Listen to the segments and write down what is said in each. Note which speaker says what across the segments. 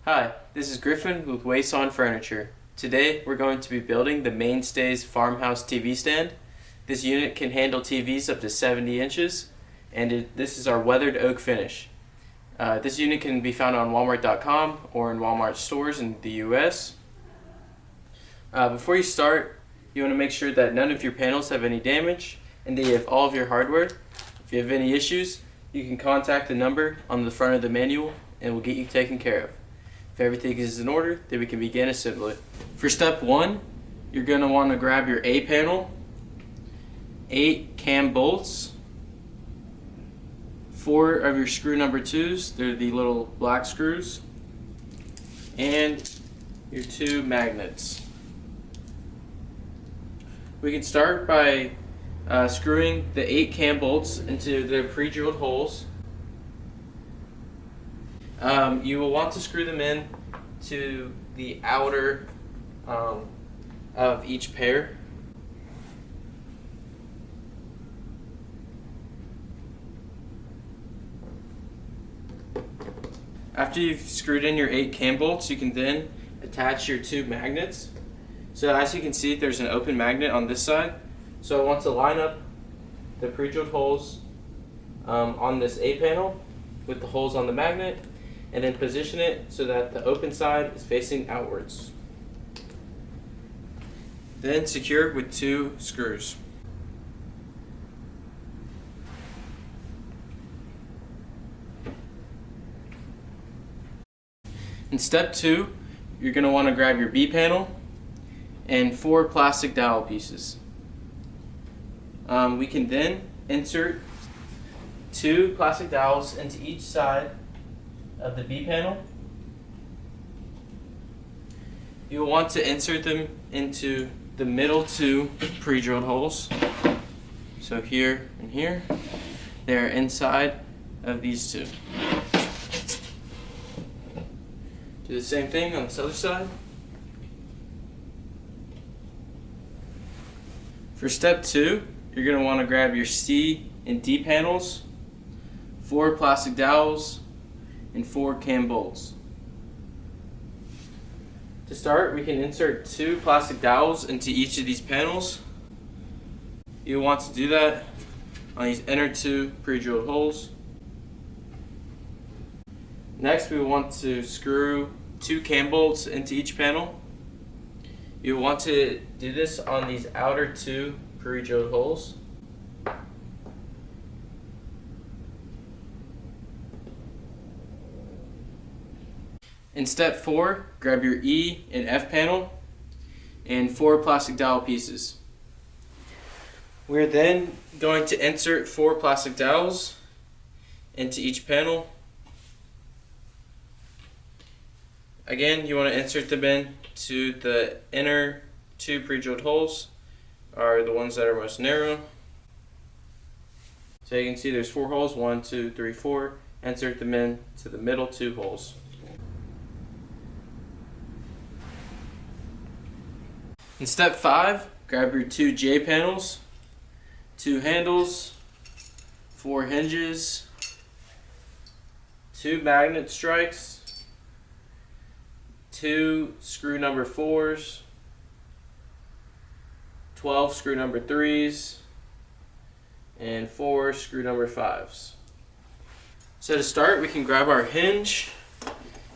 Speaker 1: Hi, this is Griffin with Huisen Furniture. Today we're going to be building the Mainstays Farmhouse TV stand. This unit can handle TVs up to 70 inches and this is our weathered oak finish. This unit can be found on Walmart.com or in Walmart stores in the US. Before you start, you want to make sure that none of your panels have any damage and that you have all of your hardware. If you have any issues, you can contact the number on the front of the manual and we'll get you taken care of. If everything is in order, then we can begin assembly. For step 1, you're going to want to grab your A panel, 8 cam bolts, 4 of your screw number 2s, they're the little black screws, and your 2 magnets. We can start by screwing the 8 cam bolts into the pre-drilled holes. You will want to screw them in to the outer of each pair. After you've screwed in your 8 cam bolts, you can then attach your 2 magnets. So as you can see, there's an open magnet on this side. So I want to line up the pre-drilled holes on this A panel with the holes on the magnet, and then position it so that the open side is facing outwards. Then secure with 2 screws. In step 2, you're going to want to grab your B panel and 4 plastic dowel pieces. We can then insert 2 plastic dowels into each side of the B panel. You will want to insert them into the middle 2 pre-drilled holes. So here and here, they're inside of these 2. Do the same thing on this other side. For step 2, you're going to want to grab your C and D panels, 4 plastic dowels, and 4 cam bolts. To start, we can insert 2 plastic dowels into each of these panels. You'll want to do that on these inner 2 pre-drilled holes. Next, we want to screw 2 cam bolts into each panel. You'll want to do this on these outer 2 pre-drilled holes. In step 4, grab your E and F panel and 4 plastic dowel pieces. We're then going to insert 4 plastic dowels into each panel. Again, you want to insert them in to the inner 2 pre-drilled holes, are the ones that are most narrow. So you can see there's 4 holes, 1, 2, 3, 4. Insert them in to the middle 2 holes. In step 5, grab your 2 J panels, 2 handles, 4 hinges, 2 magnet strikes, 2 screw number 4s, 12 screw number 3s, and 4 screw number 5s. So to start, we can grab our hinge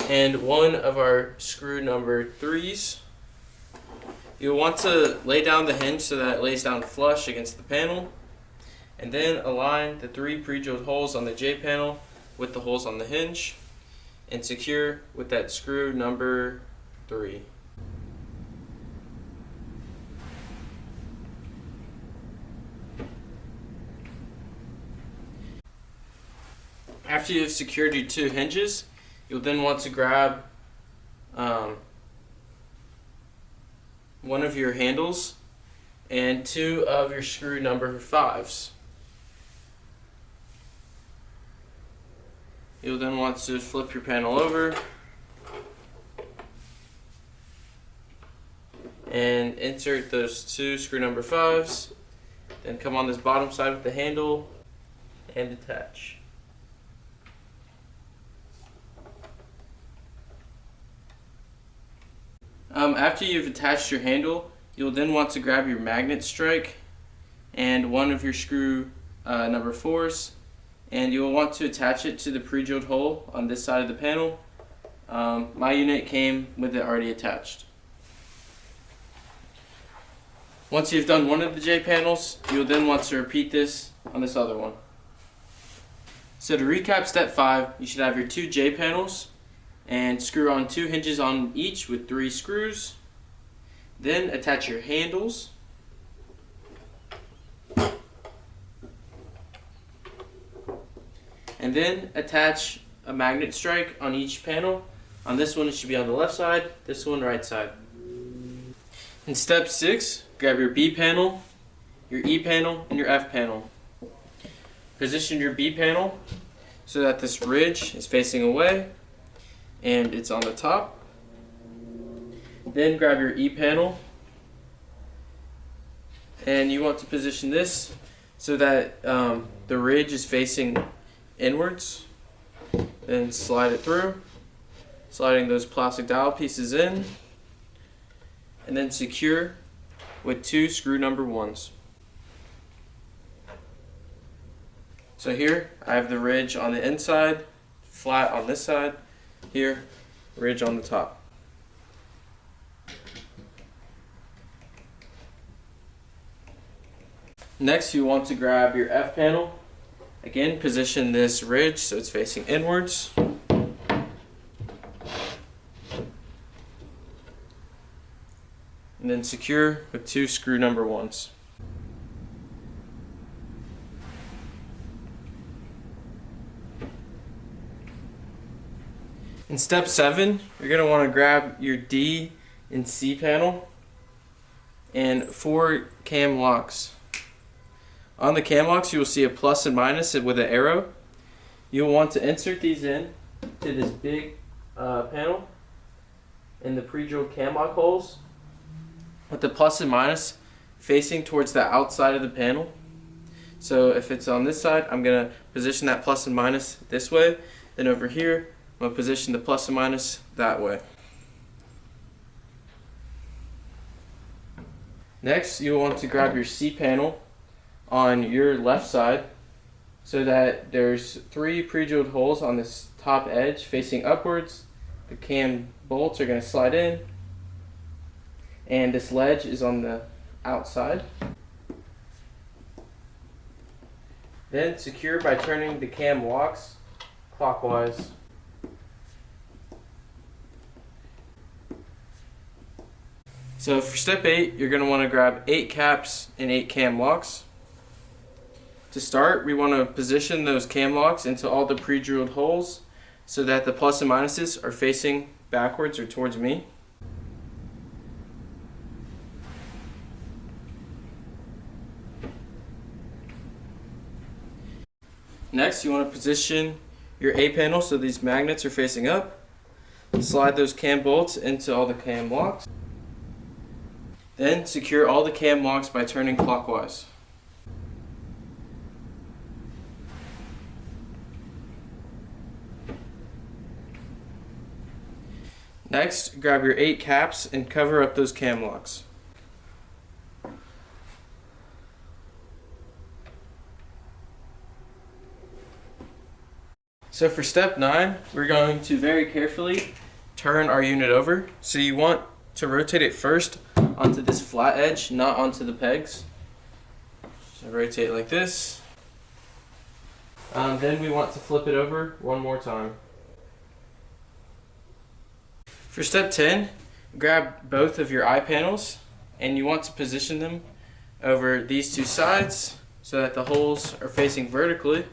Speaker 1: and 1 of our screw number 3s. You'll want to lay down the hinge so that it lays down flush against the panel, and then align the 3 pre-drilled holes on the J panel with the holes on the hinge and secure with that screw number 3. After you've secured your 2 hinges, you'll then want to grab 1 of your handles and 2 of your screw number 5s. You'll then want to flip your panel over and insert those 2 screw number 5s, then come on this bottom side with the handle and attach. After you've attached your handle, you'll then want to grab your magnet strike and one of your screw number 4s, and you'll want to attach it to the pre-drilled hole on this side of the panel. My unit came with it already attached. Once you've done one of the J panels, you'll then want to repeat this on this other one. So to recap step 5, you should have your 2 J panels and screw on 2 hinges on each with 3 screws. Then attach your handles. And then attach a magnet strike on each panel. On this one it should be on the left side, this one right side. In step 6, grab your B panel, your E panel, and your F panel. Position your B panel so that this ridge is facing away and it's on the top. Then grab your E panel and you want to position this so that the ridge is facing inwards. Then slide it through, sliding those plastic dowel pieces in, and then secure with 2 screw number 1s. So here I have the ridge on the inside, flat on this side, here ridge on the top. Next you want to grab your F panel. Again, position this ridge so it's facing inwards. And then secure with 2 screw number 1s. In step 7, you're going to want to grab your D and C panel and 4 cam locks. On the cam locks you will see a plus and minus with an arrow. You'll want to insert these in to this big panel in the pre-drilled cam lock holes, with the plus and minus facing towards the outside of the panel. So if it's on this side, I'm going to position that plus and minus this way. Then over here, I'm going to position the plus and minus that way. Next, you'll want to grab your C panel on your left side so that there's 3 pre-drilled holes on this top edge facing upwards. The cam bolts are going to slide in, and this ledge is on the outside. Then secure by turning the cam locks clockwise. So for step 8, you're going to want to grab 8 caps and 8 cam locks. To start, we want to position those cam locks into all the pre-drilled holes so that the plus and minuses are facing backwards or towards me. Next, you want to position your A panel so these magnets are facing up. Slide those cam bolts into all the cam locks. Then secure all the cam locks by turning clockwise. Next, grab your 8 caps and cover up those cam locks. So for step 9, we're going to very carefully turn our unit over. So you want to rotate it first onto this flat edge, not onto the pegs. So rotate it like this. Then we want to flip it over one more time. For step 10, grab both of your eye panels and you want to position them over these 2 sides so that the holes are facing vertically.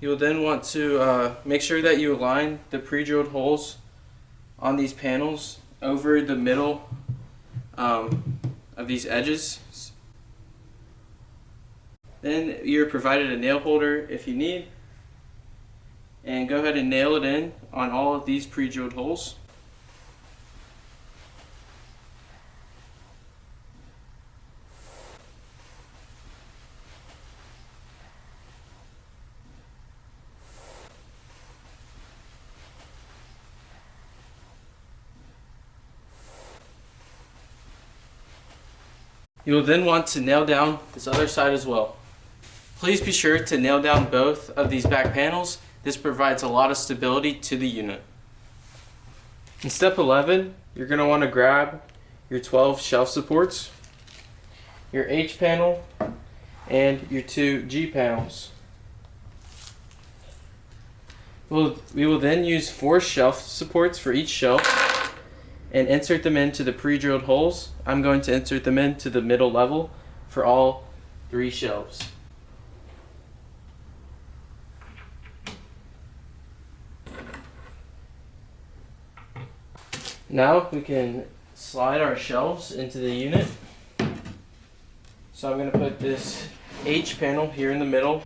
Speaker 1: You will then want to make sure that you align the pre-drilled holes on these panels over the middle of these edges. Then you're provided a nail holder if you need, and go ahead and nail it in on all of these pre-drilled holes. You will then want to nail down this other side as well. Please be sure to nail down both of these back panels. This provides a lot of stability to the unit. In step 11, you're going to want to grab your 12 shelf supports, your H panel, and your 2 G panels. We will then use 4 shelf supports for each shelf and insert them into the pre-drilled holes. I'm going to insert them into the middle level for all 3 shelves. Now we can slide our shelves into the unit. So I'm going to put this H panel here in the middle.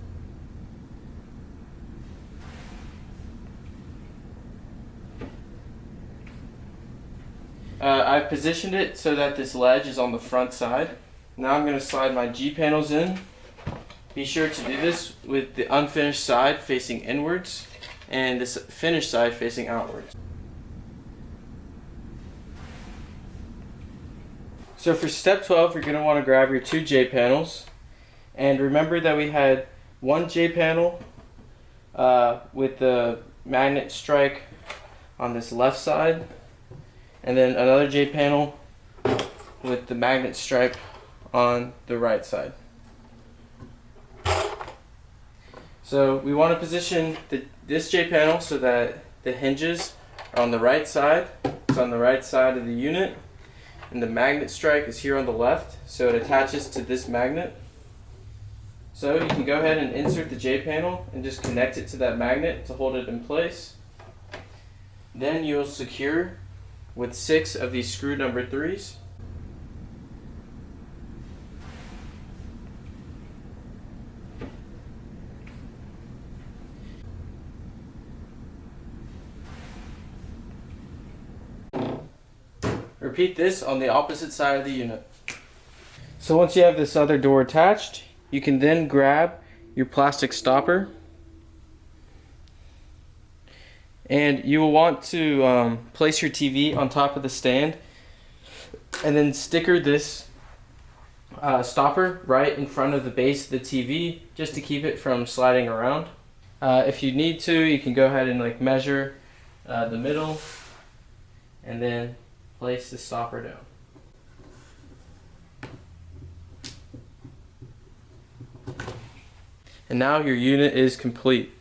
Speaker 1: I've positioned it so that this ledge is on the front side. Now I'm going to slide my G panels in. Be sure to do this with the unfinished side facing inwards and this finished side facing outwards. So for step 12, you're going to want to grab your 2 J panels, and remember that we had 1 J panel with the magnet strike on this left side, and then another J panel with the magnet stripe on the right side. So we want to position this J panel so that the hinges are on the right side. It's on the right side of the unit. And the magnet strike is here on the left, so it attaches to this magnet. So you can go ahead and insert the J panel and just connect it to that magnet to hold it in place. Then you'll secure with 6 of these screw number 3s. Repeat this on the opposite side of the unit. So once you have this other door attached, you can then grab your plastic stopper, and you will want to place your TV on top of the stand and then sticker this stopper right in front of the base of the TV just to keep it from sliding around. If you need to, you can go ahead and measure the middle and then place the stopper down. And now your unit is complete.